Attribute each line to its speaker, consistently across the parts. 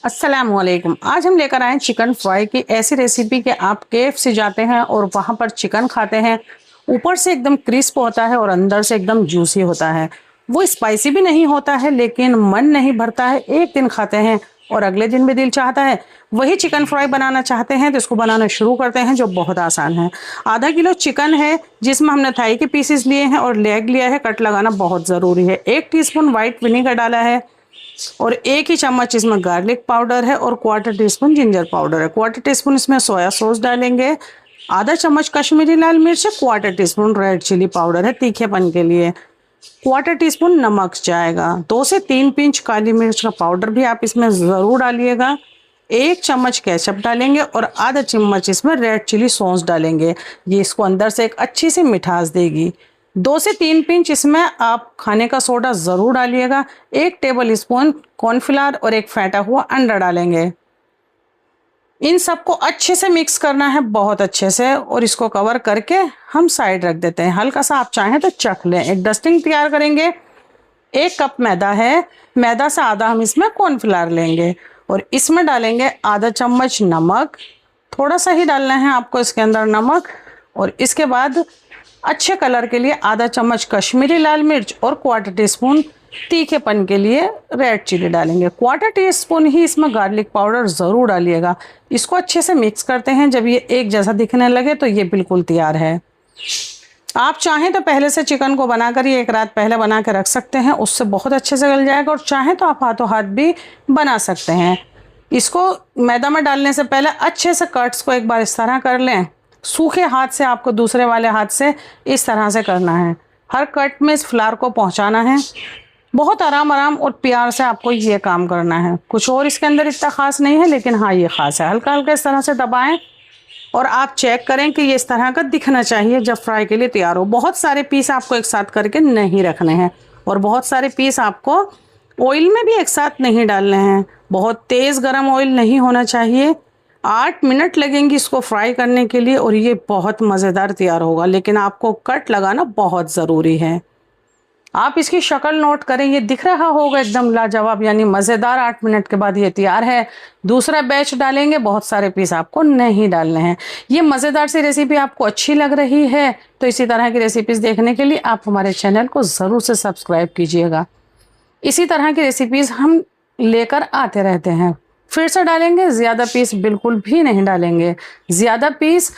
Speaker 1: अस्सलामुअलैकुम। आज हम लेकर आए चिकन फ्राई की ऐसी रेसिपी कि आप KFC जाते हैं और वहां पर चिकन खाते हैं, ऊपर से एकदम क्रिस्प होता है और अंदर से एकदम जूसी होता है। वो स्पाइसी भी नहीं होता है लेकिन मन नहीं भरता है, एक दिन खाते हैं और अगले दिन भी दिल चाहता है। वही चिकन फ्राई बनाना चाहते हैं तो इसको बनाना शुरू करते हैं, जो बहुत आसान है। आधा किलो चिकन है जिसमें हमने थाई के पीसेस लिए हैं और लेग लिया है। कट लगाना बहुत ज़रूरी है। 1 टीस्पून वाइट विनेगर डाला है और 1 ही चम्मच इसमें गार्लिक पाउडर है और 1/4 टीस्पून जिंजर पाउडर है। 1/4 टीस्पून इसमें सोया सॉस डालेंगे। आधा चम्मच कश्मीरी लाल मिर्च है। 1/4 टीस्पून रेड चिली पाउडर है तीखेपन के लिए। 1/4 टीस्पून नमक जाएगा। 2 से 3 पिंच काली मिर्च का पाउडर भी आप इसमें ज़रूर डालिएगा। 1 चम्मच केचप डालेंगे और आधा चम्मच इसमें रेड चिली सॉस डालेंगे। ये इसको अंदर से एक अच्छी सी मिठास देगी। 2 से 3 पिंच इसमें आप खाने का सोडा ज़रूर डालिएगा। 1 टेबल स्पून कॉर्नफ्लावर और 1 फेंटा हुआ अंडा डालेंगे। इन सबको अच्छे से मिक्स करना है, बहुत अच्छे से, और इसको कवर करके हम साइड रख देते हैं। हल्का सा आप चाहें तो चख लें। एक डस्टिंग तैयार करेंगे। 1 कप मैदा है, मैदा से आधा हम इसमें कॉर्नफ्लावर लेंगे और इसमें डालेंगे आधा चम्मच नमक। थोड़ा सा ही डालना है आपको इसके अंदर नमक। और इसके बाद अच्छे कलर के लिए आधा चम्मच कश्मीरी लाल मिर्च और 1/4 टीस्पून तीखेपन के लिए रेड चिली डालेंगे। 1/4 टीस्पून ही इसमें गार्लिक पाउडर ज़रूर डालिएगा। इसको अच्छे से मिक्स करते हैं। जब ये एक जैसा दिखने लगे तो ये बिल्कुल तैयार है। आप चाहें तो पहले से चिकन को बनाकर ये 1 रात पहले बना के रख सकते हैं, उससे बहुत अच्छे से गल जाएगा। और चाहें तो आप हाथों हाथ भी बना सकते हैं। इसको मैदा में डालने से पहले अच्छे से कट्स को एक बार इस तरह कर लें। सूखे हाथ से आपको दूसरे वाले हाथ से इस तरह से करना है। हर कट में इस फ्लावर को पहुंचाना है। बहुत आराम आराम और प्यार से आपको ये काम करना है। कुछ और इसके अंदर इतना ख़ास नहीं है, लेकिन हाँ ये ख़ास है। हल्का हल्का इस तरह से दबाएं और आप चेक करें कि ये इस तरह का दिखना चाहिए जब फ्राई के लिए तैयार हो। बहुत सारे पीस आपको एक साथ करके नहीं रखने हैं और बहुत सारे पीस आपको ऑयल में भी एक साथ नहीं डालने हैं। बहुत तेज़ गर्म ऑयल नहीं होना चाहिए। 8 मिनट लगेंगे इसको फ्राई करने के लिए और ये बहुत मज़ेदार तैयार होगा। लेकिन आपको कट लगाना बहुत ज़रूरी है। आप इसकी शक्ल नोट करें, ये दिख रहा होगा एकदम लाजवाब, यानी मज़ेदार। 8 मिनट के बाद ये तैयार है। दूसरा बैच डालेंगे। बहुत सारे पीस आपको नहीं डालने हैं। ये मज़ेदार सी रेसिपी आपको अच्छी लग रही है तो इसी तरह की रेसिपीज़ देखने के लिए आप हमारे चैनल को ज़रूर से सब्सक्राइब कीजिएगा। इसी तरह की रेसिपीज़ हम लेकर आते रहते हैं। फिर से डालेंगे, ज़्यादा पीस बिल्कुल भी नहीं डालेंगे। ज़्यादा पीस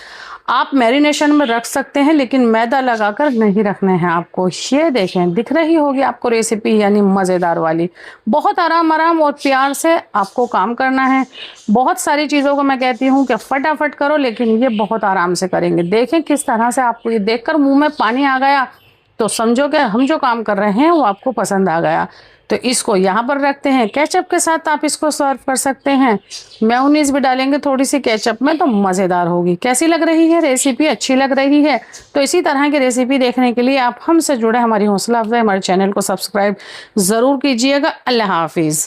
Speaker 1: आप मैरिनेशन में रख सकते हैं लेकिन मैदा लगाकर नहीं रखने हैं आपको। ये देखें, दिख रही होगी आपको रेसिपी, यानी मज़ेदार वाली। बहुत आराम आराम और प्यार से आपको काम करना है। बहुत सारी चीज़ों को मैं कहती हूँ कि फटाफट करो, लेकिन ये बहुत आराम से करेंगे। देखें किस तरह से आपको ये देखकर मुँह में पानी आ गया तो समझो कि हम जो काम कर रहे हैं वो आपको पसंद आ गया। तो इसको यहाँ पर रखते हैं। केचप के साथ आप इसको सर्व कर सकते हैं। मेयोनीज भी डालेंगे थोड़ी सी केचप में तो मज़ेदार होगी। कैसी लग रही है रेसिपी? अच्छी लग रही है तो इसी तरह की रेसिपी देखने के लिए आप हमसे जुड़े, हमारी हौसला अफजाई, हमारे चैनल को सब्सक्राइब ज़रूर कीजिएगा। अल्लाह हाफिज़।